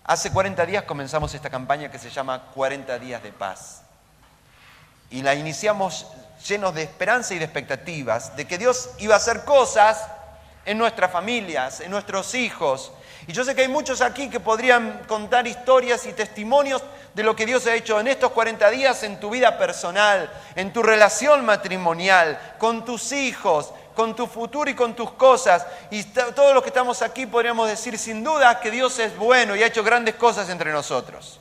Hace 40 días comenzamos esta campaña que se llama 40 días de paz. Y la iniciamos llenos de esperanza y de expectativas, de que Dios iba a hacer cosas en nuestras familias, en nuestros hijos. Y yo sé que hay muchos aquí que podrían contar historias y testimonios de lo que Dios ha hecho en estos 40 días en tu vida personal, en tu relación matrimonial, con tus hijos, con tu futuro y con tus cosas. Y todos los que estamos aquí podríamos decir sin duda que Dios es bueno y ha hecho grandes cosas entre nosotros.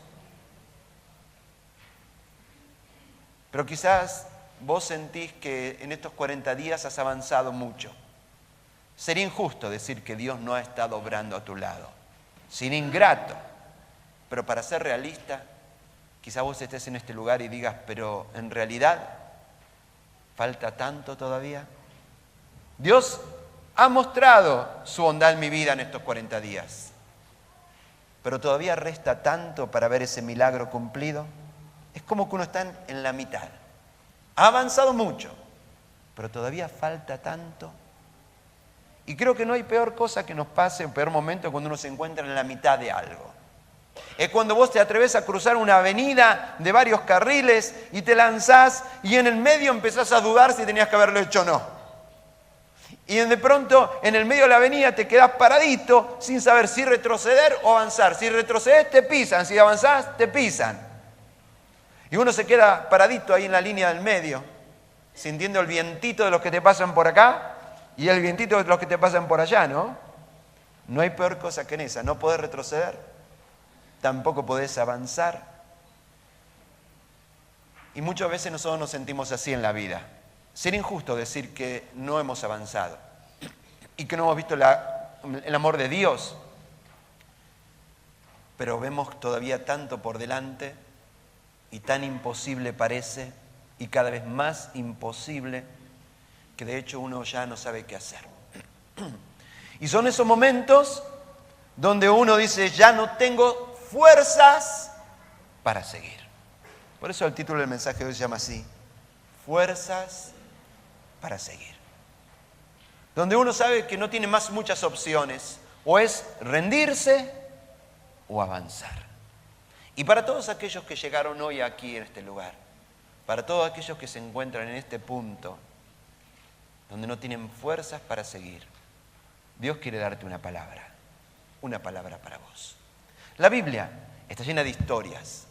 Pero quizás vos sentís que en estos 40 días has avanzado mucho. Sería injusto decir que Dios no ha estado obrando a tu lado. Sería ingrato. Pero para ser realista, quizás vos estés en este lugar y digas, pero en realidad, ¿falta tanto todavía? Dios ha mostrado su bondad en mi vida en estos 40 días. Pero todavía resta tanto para ver ese milagro cumplido. Es como que uno está en la mitad. Ha avanzado mucho, pero todavía falta tanto. Y creo que no hay peor cosa que nos pase, o peor momento, cuando uno se encuentra en la mitad de algo. Es cuando vos te atreves a cruzar una avenida de varios carriles y te lanzás y en el medio empezás a dudar si tenías que haberlo hecho o no. Y de pronto en el medio de la avenida te quedás paradito sin saber si retroceder o avanzar. Si retrocedes te pisan, si avanzás te pisan. Y uno se queda paradito ahí en la línea del medio, sintiendo el vientito de los que te pasan por acá y el vientito de los que te pasan por allá, ¿no? No hay peor cosa que en esa. No podés retroceder, tampoco podés avanzar. Y muchas veces nosotros nos sentimos así en la vida. Sería injusto decir que no hemos avanzado y que no hemos visto el amor de Dios, pero vemos todavía tanto por delante y tan imposible parece y cada vez más imposible que de hecho uno ya no sabe qué hacer. Y son esos momentos donde uno dice, ya no tengo fuerzas para seguir. Por eso el título del mensaje de hoy se llama así, fuerzas para seguir. Donde uno sabe que no tiene más muchas opciones, o es rendirse o avanzar. Y para todos aquellos que llegaron hoy aquí en este lugar, para todos aquellos que se encuentran en este punto, donde no tienen fuerzas para seguir, Dios quiere darte una palabra para vos. La Biblia está llena de historias.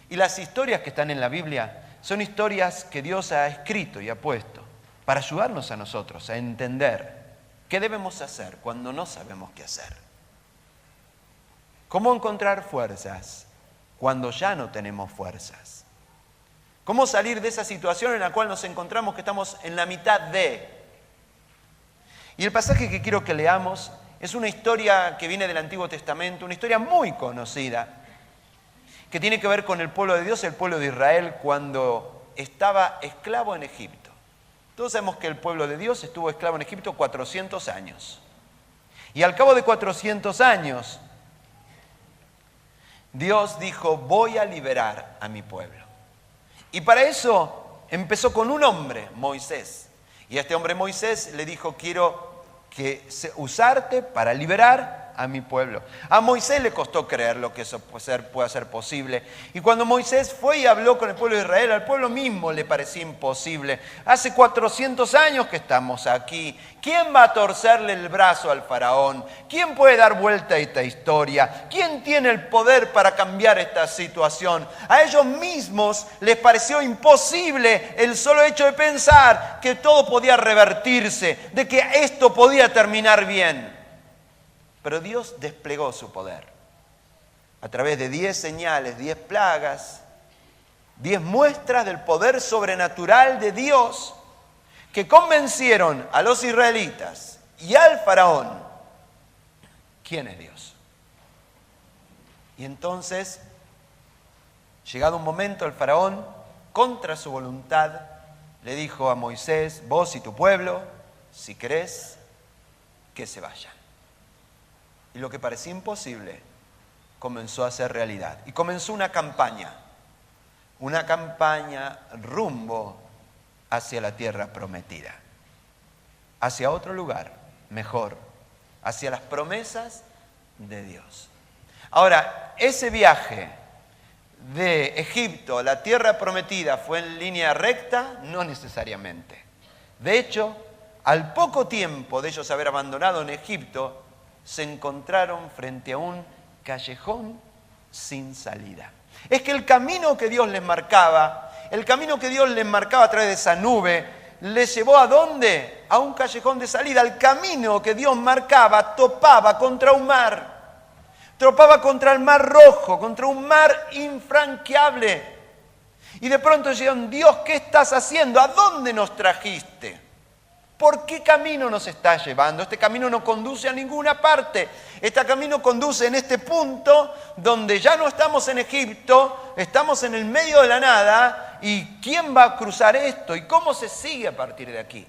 Y las historias que están en la Biblia son historias que Dios ha escrito y ha puesto para ayudarnos a nosotros a entender qué debemos hacer cuando no sabemos qué hacer. ¿Cómo encontrar fuerzas cuando ya no tenemos fuerzas? ¿Cómo salir de esa situación en la cual nos encontramos que estamos en la mitad de? Y el pasaje que quiero que leamos es una historia que viene del Antiguo Testamento, una historia muy conocida, que tiene que ver con el pueblo de Dios, el pueblo de Israel, cuando estaba esclavo en Egipto. Todos sabemos que el pueblo de Dios estuvo esclavo en Egipto 400 años. Y al cabo de 400 años, Dios dijo, voy a liberar a mi pueblo. Y para eso empezó con un hombre, Moisés. Y a este hombre Moisés le dijo, quiero usarte para liberar a mi pueblo. A Moisés le costó creer lo que eso pueda ser posible. Y cuando Moisés fue y habló con el pueblo de Israel, al pueblo mismo le parecía imposible. Hace 400 años que estamos aquí. ¿Quién va a torcerle el brazo al faraón? ¿Quién puede dar vuelta a esta historia? ¿Quién tiene el poder para cambiar esta situación? A ellos mismos les pareció imposible el solo hecho de pensar que todo podía revertirse, de que esto podía terminar bien. Pero Dios desplegó su poder a través de 10 señales, 10 plagas, 10 muestras del poder sobrenatural de Dios que convencieron a los israelitas y al faraón quién es Dios. Y entonces, llegado un momento, el faraón, contra su voluntad, le dijo a Moisés, vos y tu pueblo, si querés, que se vayan. Y lo que parecía imposible comenzó a ser realidad. Y comenzó una campaña rumbo hacia la tierra prometida, hacia otro lugar mejor, hacia las promesas de Dios. Ahora, ese viaje de Egipto a la tierra prometida fue en línea recta, no necesariamente. De hecho, al poco tiempo de ellos haber abandonado en Egipto, se encontraron frente a un callejón sin salida. Es que el camino que Dios les marcaba, a través de esa nube, les llevó ¿a dónde? A un callejón de salida. El camino que Dios marcaba topaba contra un mar. Topaba contra el mar rojo, contra un mar infranqueable. Y de pronto dijeron, Dios, ¿qué estás haciendo? ¿A dónde nos trajiste? ¿Por qué camino nos estás llevando? Este camino no conduce a ninguna parte. Este camino conduce en este punto donde ya no estamos en Egipto, estamos en el medio de la nada. ¿Y quién va a cruzar esto? ¿Y cómo se sigue a partir de aquí?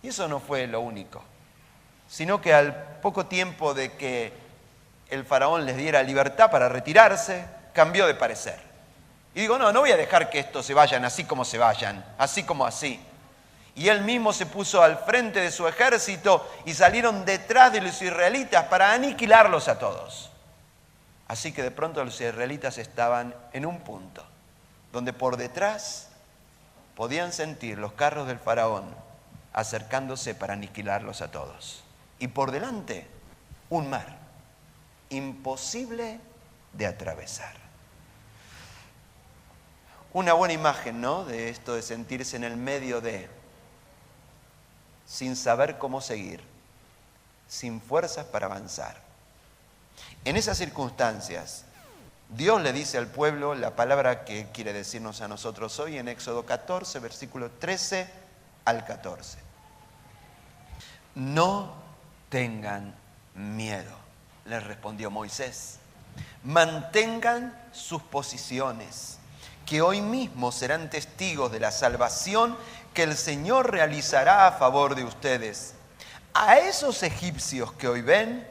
Y eso no fue lo único, sino que al poco tiempo de que el faraón les diera libertad para retirarse, cambió de parecer. Y digo, no voy a dejar que estos se vayan así como se vayan, así como así. Y él mismo se puso al frente de su ejército y salieron detrás de los israelitas para aniquilarlos a todos. Así que de pronto los israelitas estaban en un punto donde por detrás podían sentir los carros del faraón acercándose para aniquilarlos a todos. Y por delante, un mar imposible de atravesar. Una buena imagen, ¿no?, de esto de sentirse en el medio de, sin saber cómo seguir, sin fuerzas para avanzar. En esas circunstancias, Dios le dice al pueblo la palabra que quiere decirnos a nosotros hoy en Éxodo 14, versículo 13 al 14. No tengan miedo, les respondió Moisés. Mantengan sus posiciones, que hoy mismo serán testigos de la salvación que el Señor realizará a favor de ustedes. A esos egipcios que hoy ven,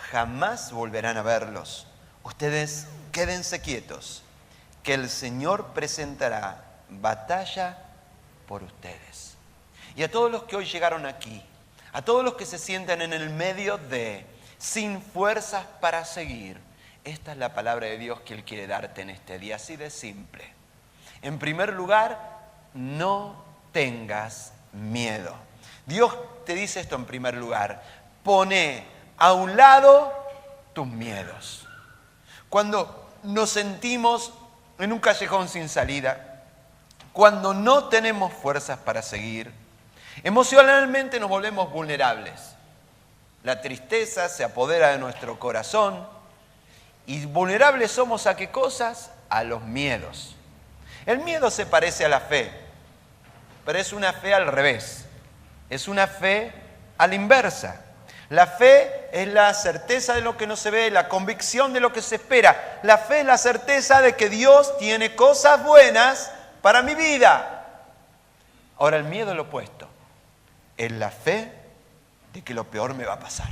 jamás volverán a verlos. Ustedes quédense quietos, que el Señor presentará batalla por ustedes. Y a todos los que hoy llegaron aquí, a todos los que se sientan en el medio de, sin fuerzas para seguir, esta es la palabra de Dios que Él quiere darte en este día, así de simple. En primer lugar, no tengas miedo. Dios te dice esto en primer lugar: pone a un lado tus miedos. Cuando nos sentimos en un callejón sin salida, cuando no tenemos fuerzas para seguir, emocionalmente nos volvemos vulnerables. La tristeza se apodera de nuestro corazón y vulnerables somos ¿a qué cosas? A los miedos. El miedo se parece a la fe, pero es una fe al revés. Es una fe a la inversa. La fe es la certeza de lo que no se ve, la convicción de lo que se espera. La fe es la certeza de que Dios tiene cosas buenas para mi vida. Ahora, el miedo es lo opuesto. Es la fe de que lo peor me va a pasar.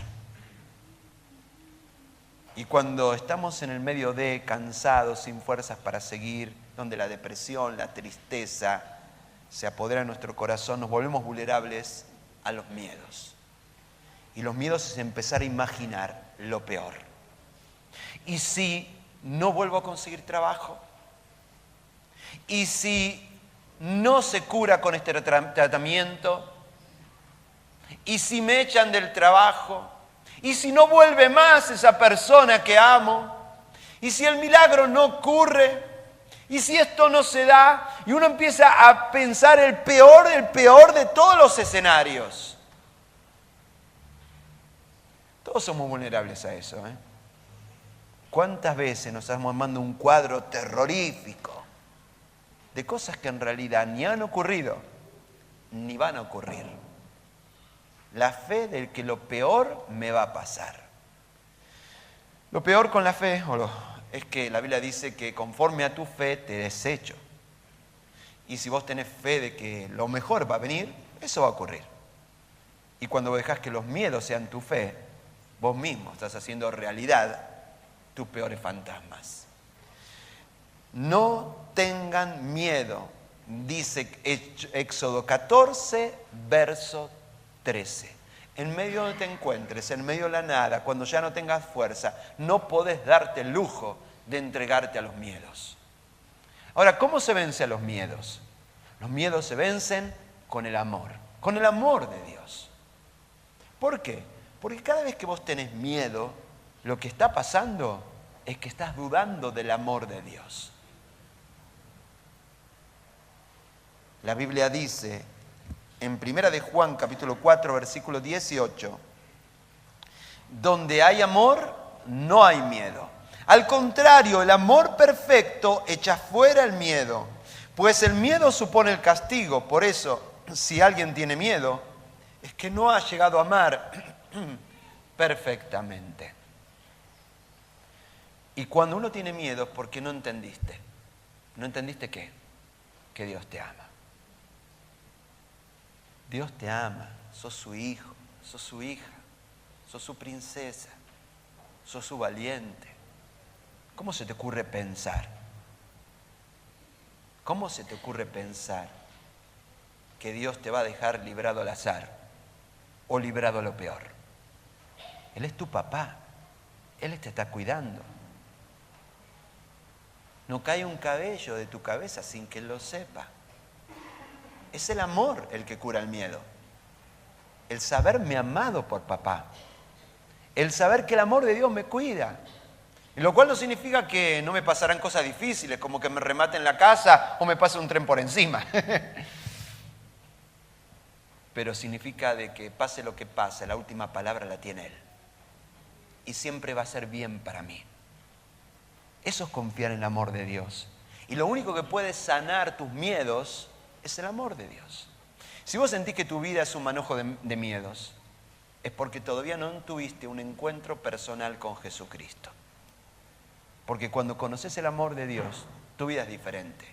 Y cuando estamos en el medio de cansados, sin fuerzas para seguir, donde la depresión, la tristeza se apodera de nuestro corazón, nos volvemos vulnerables a los miedos. Y los miedos es empezar a imaginar lo peor. ¿Y si no vuelvo a conseguir trabajo? ¿Y si no se cura con este tratamiento? ¿Y si me echan del trabajo? ¿Y si no vuelve más esa persona que amo? ¿Y si el milagro no ocurre? ¿Y si esto no se da? Y uno empieza a pensar el peor de todos los escenarios. Todos somos vulnerables a eso, ¿eh? ¿Cuántas veces nos estamos armando un cuadro terrorífico de cosas que en realidad ni han ocurrido, ni van a ocurrir? La fe de que lo peor me va a pasar. Lo peor con la fe es que la Biblia dice que conforme a tu fe te desecho. Y si vos tenés fe de que lo mejor va a venir, eso va a ocurrir. Y cuando dejás que los miedos sean tu fe, vos mismo estás haciendo realidad tus peores fantasmas. No tengan miedo, dice Éxodo 14, verso 13. En medio donde te encuentres, en medio de la nada, cuando ya no tengas fuerza, no podés darte el lujo de entregarte a los miedos. Ahora, ¿cómo se vence a los miedos? Los miedos se vencen con el amor de Dios. ¿Por qué? Porque cada vez que vos tenés miedo, lo que está pasando es que estás dudando del amor de Dios. La Biblia dice en 1 de Juan, capítulo 4, versículo 18, donde hay amor, no hay miedo. Al contrario, el amor perfecto echa fuera el miedo, pues el miedo supone el castigo. Por eso, si alguien tiene miedo, es que no ha llegado a amar perfectamente. Y cuando uno tiene miedo es porque no entendiste. ¿No entendiste qué? Que Dios te ama. Dios te ama, sos su hijo, sos su hija, sos su princesa, sos su valiente. ¿Cómo se te ocurre pensar? ¿Cómo se te ocurre pensar que Dios te va a dejar librado al azar o librado a lo peor? Él es tu papá, Él te está cuidando. No cae un cabello de tu cabeza sin que Él lo sepa. Es el amor el que cura el miedo. El saberme amado por papá. El saber que el amor de Dios me cuida. Y lo cual no significa que no me pasarán cosas difíciles, como que me rematen la casa o me pase un tren por encima. Pero significa de que pase lo que pase, la última palabra la tiene Él. Y siempre va a ser bien para mí. Eso es confiar en el amor de Dios. Y lo único que puede sanar tus miedos es el amor de Dios. Si vos sentís que tu vida es un manojo de miedos, es porque todavía no tuviste un encuentro personal con Jesucristo. Porque cuando conoces el amor de Dios, tu vida es diferente.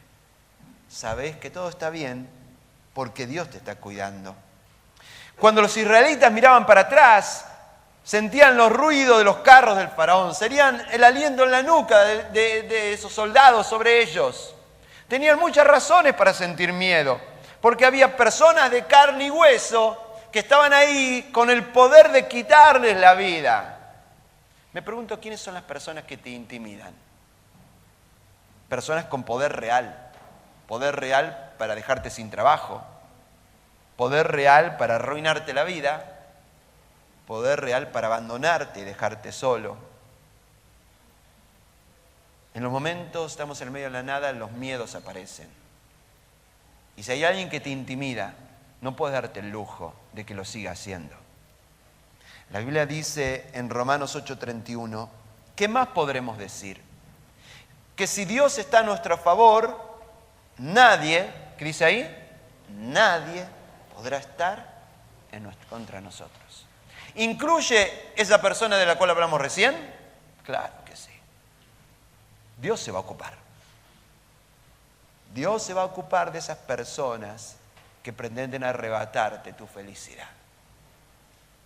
Sabés que todo está bien porque Dios te está cuidando. Cuando los israelitas miraban para atrás, sentían los ruidos de los carros del faraón, serían el aliento en la nuca de esos soldados sobre ellos. Tenían muchas razones para sentir miedo, porque había personas de carne y hueso que estaban ahí con el poder de quitarles la vida. Me pregunto, ¿quiénes son las personas que te intimidan? Personas con poder real para dejarte sin trabajo, poder real para arruinarte la vida, poder real para abandonarte y dejarte solo. En los momentos, estamos en medio de la nada, los miedos aparecen. Y si hay alguien que te intimida, no puedes darte el lujo de que lo siga haciendo. La Biblia dice en Romanos 8:31, ¿qué más podremos decir? Que si Dios está a nuestro favor, nadie, ¿qué dice ahí? Nadie podrá estar contra nosotros. ¿Incluye esa persona de la cual hablamos recién? Claro que sí. Dios se va a ocupar. Dios se va a ocupar de esas personas que pretenden arrebatarte tu felicidad.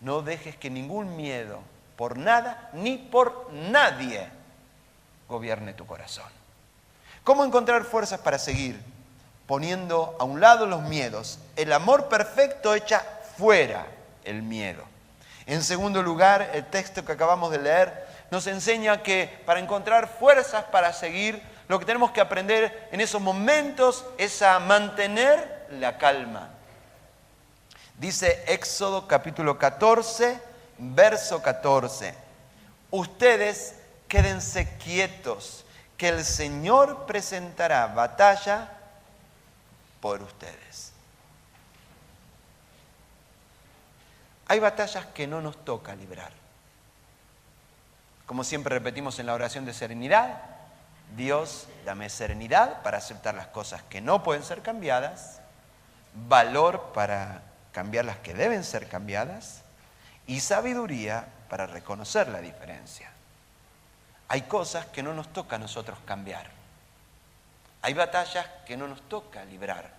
No dejes que ningún miedo, por nada ni por nadie, gobierne tu corazón. ¿Cómo encontrar fuerzas para seguir? Poniendo a un lado los miedos. El amor perfecto echa fuera el miedo. En segundo lugar, el texto que acabamos de leer nos enseña que para encontrar fuerzas para seguir, lo que tenemos que aprender en esos momentos es a mantener la calma. Dice Éxodo capítulo 14, verso 14. Ustedes quédense quietos, que el Señor presentará batalla por ustedes. Hay batallas que no nos toca librar. Como siempre repetimos en la oración de serenidad, Dios, dame serenidad para aceptar las cosas que no pueden ser cambiadas, valor para cambiar las que deben ser cambiadas y sabiduría para reconocer la diferencia. Hay cosas que no nos toca a nosotros cambiar. Hay batallas que no nos toca librar.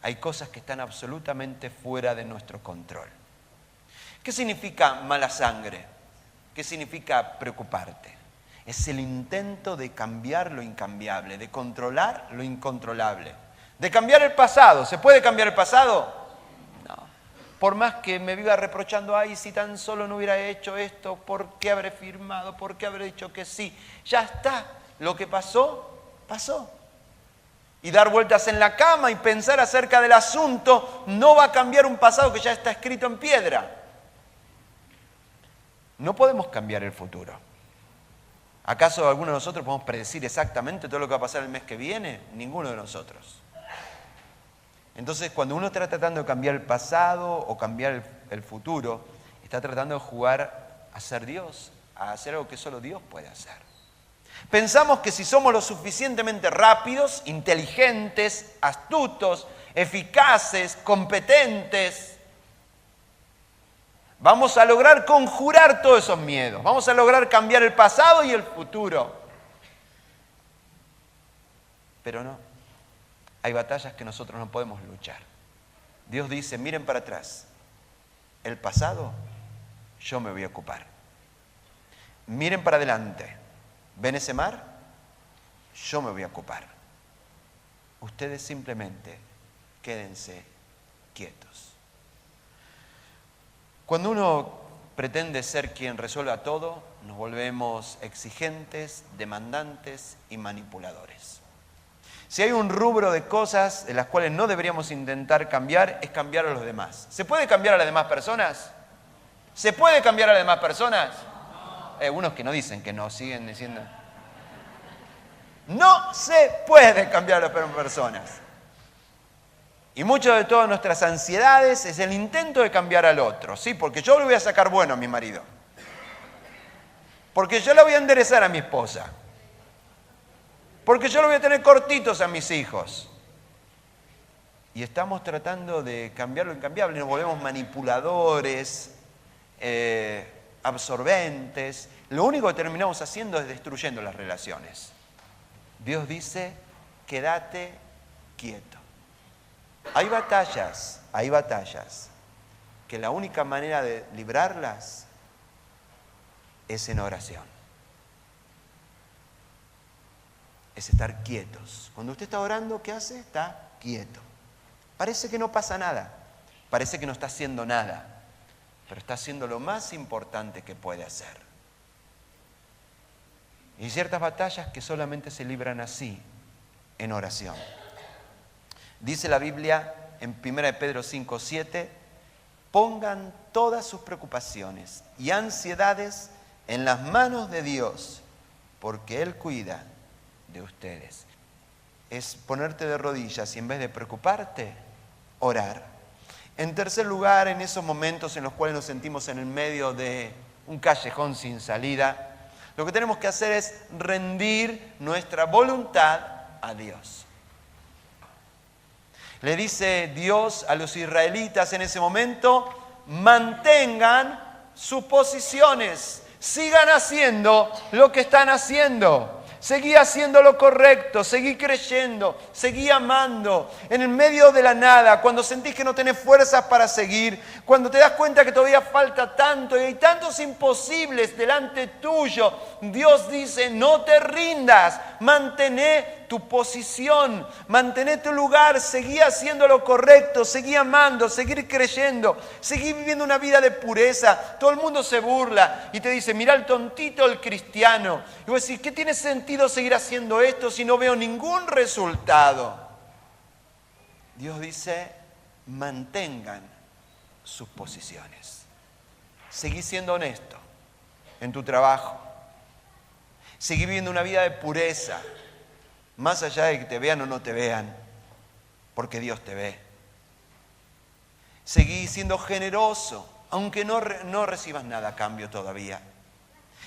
Hay cosas que están absolutamente fuera de nuestro control. ¿Qué significa mala sangre? ¿Qué significa preocuparte? Es el intento de cambiar lo incambiable, de controlar lo incontrolable, de cambiar el pasado. ¿Se puede cambiar el pasado? No. por más que me viva reprochando, ay, si tan solo no hubiera hecho esto, ¿por qué habré firmado? ¿Por qué habré dicho que sí? Ya está, lo que pasó, pasó. Y dar vueltas en la cama y pensar acerca del asunto no va a cambiar un pasado que ya está escrito en piedra. No podemos cambiar el futuro. ¿Acaso alguno de nosotros podemos predecir exactamente todo lo que va a pasar el mes que viene? Ninguno de nosotros. Entonces, cuando uno está tratando de cambiar el pasado o cambiar el futuro, está tratando de jugar a ser Dios, a hacer algo que solo Dios puede hacer. Pensamos que si somos lo suficientemente rápidos, inteligentes, astutos, eficaces, competentes, vamos a lograr conjurar todos esos miedos. Vamos a lograr cambiar el pasado y el futuro. Pero no. Hay batallas que nosotros no podemos luchar. Dios dice, miren para atrás. El pasado, yo me voy a ocupar. Miren para adelante. ¿Ven ese mar? Yo me voy a ocupar. Ustedes simplemente quédense quietos. Cuando uno pretende ser quien resuelva todo, nos volvemos exigentes, demandantes y manipuladores. Si hay un rubro de cosas de las cuales no deberíamos intentar cambiar, es cambiar a los demás. ¿Se puede cambiar a las demás personas? ¿Se puede cambiar a las demás personas? Unos que no dicen que no, siguen diciendo. No se puede cambiar a las personas. Y mucho de todas nuestras ansiedades es el intento de cambiar al otro, ¿sí? Porque yo le voy a sacar bueno a mi marido. Porque yo le voy a enderezar a mi esposa. Porque yo lo voy a tener cortitos a mis hijos. Y estamos tratando de cambiar lo incambiable. Nos volvemos manipuladores, absorbentes. Lo único que terminamos haciendo es destruyendo las relaciones. Dios dice, quédate quieto. Hay batallas que la única manera de librarlas es en oración. Es estar quietos. Cuando usted está orando, ¿qué hace? Está quieto. Parece que no pasa nada. Parece que no está haciendo nada. Pero está haciendo lo más importante que puede hacer. Y hay ciertas batallas que solamente se libran así, en oración. Dice la Biblia en 1 Pedro 5:7, pongan todas sus preocupaciones y ansiedades en las manos de Dios, porque Él cuida de ustedes. Es ponerte de rodillas y en vez de preocuparte, orar. En tercer lugar, en esos momentos en los cuales nos sentimos en el medio de un callejón sin salida, lo que tenemos que hacer es rendir nuestra voluntad a Dios. Le dice Dios a los israelitas en ese momento, mantengan sus posiciones, sigan haciendo lo que están haciendo. Seguí haciendo lo correcto, seguí creyendo, seguí amando. En el medio de la nada, cuando sentís que no tenés fuerzas para seguir, cuando te das cuenta que todavía falta tanto y hay tantos imposibles delante tuyo, Dios dice, no te rindas, mantené tu posición, mantené tu lugar, seguí haciendo lo correcto, seguí amando, seguir creyendo, seguí viviendo una vida de pureza. Todo el mundo se burla y te dice, mirá el tontito, el cristiano. Y vos decís, ¿qué tiene sentido seguir haciendo esto si no veo ningún resultado? Dios dice, mantengan sus posiciones. Seguí siendo honesto en tu trabajo. Seguí viviendo una vida de pureza. Más allá de que te vean o no te vean, porque Dios te ve. Seguí siendo generoso, aunque no recibas nada a cambio todavía.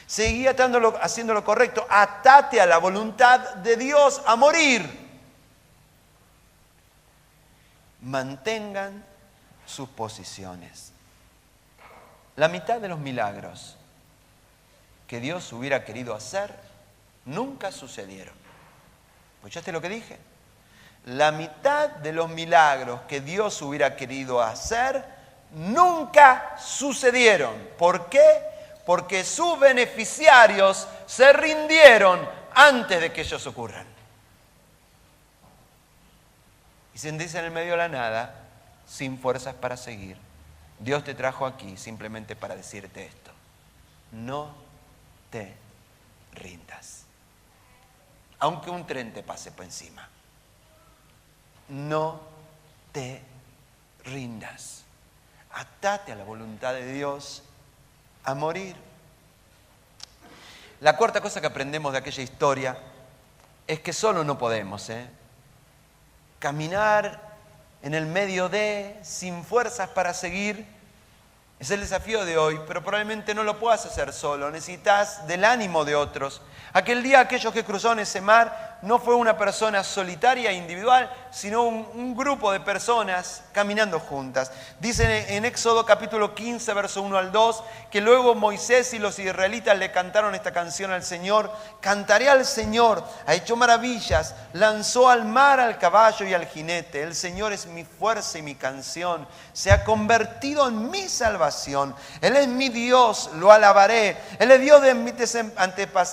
Seguí haciendo lo correcto, atate a la voluntad de Dios a morir. Mantengan sus posiciones. La mitad de los milagros que Dios hubiera querido hacer nunca sucedieron. ¿Escuchaste lo que dije? La mitad de los milagros que Dios hubiera querido hacer nunca sucedieron. ¿Por qué? Porque sus beneficiarios se rindieron antes de que ellos ocurran. Y se dice en el medio de la nada, sin fuerzas para seguir, Dios te trajo aquí simplemente para decirte esto. No te rindas. Aunque un tren te pase por encima. No te rindas. Atate a la voluntad de Dios a morir. La cuarta cosa que aprendemos de aquella historia es que solo no podemos, caminar en el medio de, sin fuerzas para seguir, es el desafío de hoy, pero probablemente no lo puedas hacer solo, necesitas del ánimo de otros. Aquel día aquellos que cruzaron ese mar no fue una persona solitaria e individual, sino un grupo de personas caminando juntas. Dice en Éxodo capítulo 15, verso 1 al 2, que luego Moisés y los israelitas le cantaron esta canción al Señor. Cantaré al Señor, ha hecho maravillas, lanzó al mar al caballo y al jinete. El Señor es mi fuerza y mi canción, se ha convertido en mi salvación. Él es mi Dios, lo alabaré. Él es Dios de mis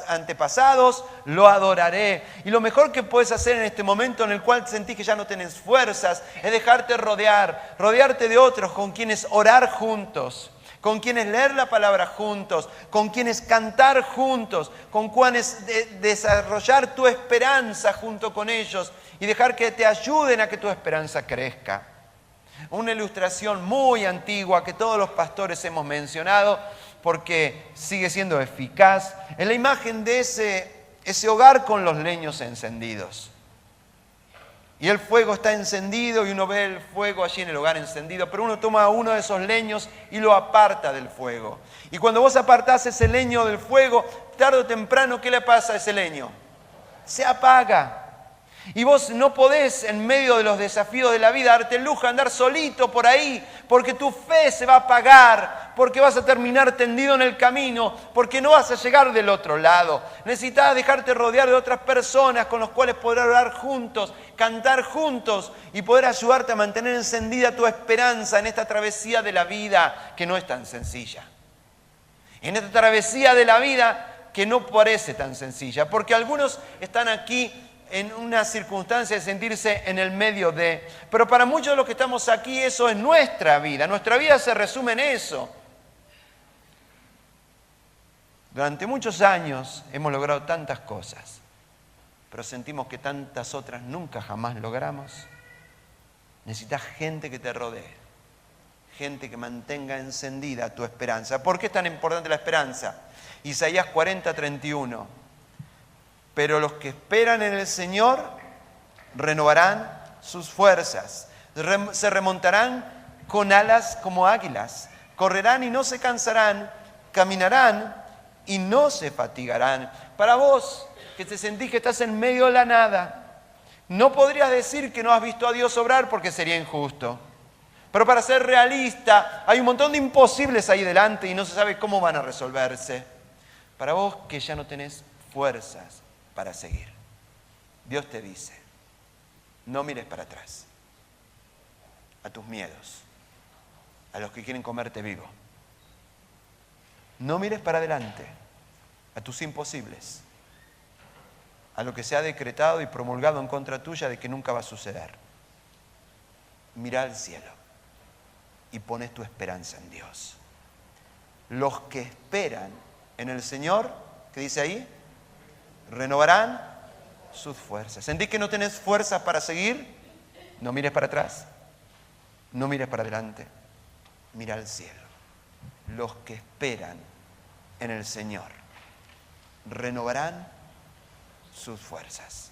antepasados, lo adoraré. Y lo mejor que puedes hacer en este momento en el cual sentís que ya no tenés fuerzas es dejarte rodearte de otros con quienes orar juntos, con quienes leer la palabra juntos, con quienes cantar juntos, con quienes desarrollar tu esperanza junto con ellos y dejar que te ayuden a que tu esperanza crezca. Una ilustración muy antigua que todos los pastores hemos mencionado porque sigue siendo eficaz es la imagen de ese hogar con los leños encendidos. Y el fuego está encendido y uno ve el fuego allí en el hogar encendido, pero uno toma uno de esos leños y lo aparta del fuego. Y cuando vos apartás ese leño del fuego, tarde o temprano, ¿qué le pasa a ese leño? Se apaga. Y vos no podés, en medio de los desafíos de la vida, darte el lujo de andar solito por ahí, porque tu fe se va a apagar, porque vas a terminar tendido en el camino, porque no vas a llegar del otro lado. Necesitas dejarte rodear de otras personas con las cuales poder orar juntos, cantar juntos y poder ayudarte a mantener encendida tu esperanza en esta travesía de la vida que no es tan sencilla. En esta travesía de la vida que no parece tan sencilla, porque algunos están aquí en una circunstancia de sentirse en el medio de... Pero para muchos de los que estamos aquí, eso es nuestra vida. Nuestra vida se resume en eso. Durante muchos años hemos logrado tantas cosas, pero sentimos que tantas otras nunca jamás logramos. Necesitas gente que te rodee, gente que mantenga encendida tu esperanza. ¿Por qué es tan importante la esperanza? Isaías 40, 31. Pero los que esperan en el Señor renovarán sus fuerzas, se remontarán con alas como águilas, correrán y no se cansarán, caminarán y no se fatigarán. Para vos, que te sentís que estás en medio de la nada, no podrías decir que no has visto a Dios obrar porque sería injusto. Pero para ser realista, hay un montón de imposibles ahí delante y no se sabe cómo van a resolverse. Para vos que ya no tenés fuerzas para seguir, Dios te dice, no mires para atrás, a tus miedos, a los que quieren comerte vivo. No mires para adelante, a tus imposibles, a lo que se ha decretado y promulgado en contra tuya de que nunca va a suceder. Mira al cielo y pones tu esperanza en Dios. Los que esperan en el Señor, ¿qué dice ahí? Renovarán sus fuerzas. ¿Sentís que no tenés fuerzas para seguir? No mires para atrás, no mires para adelante, mira al cielo. Los que esperan en el Señor renovarán sus fuerzas.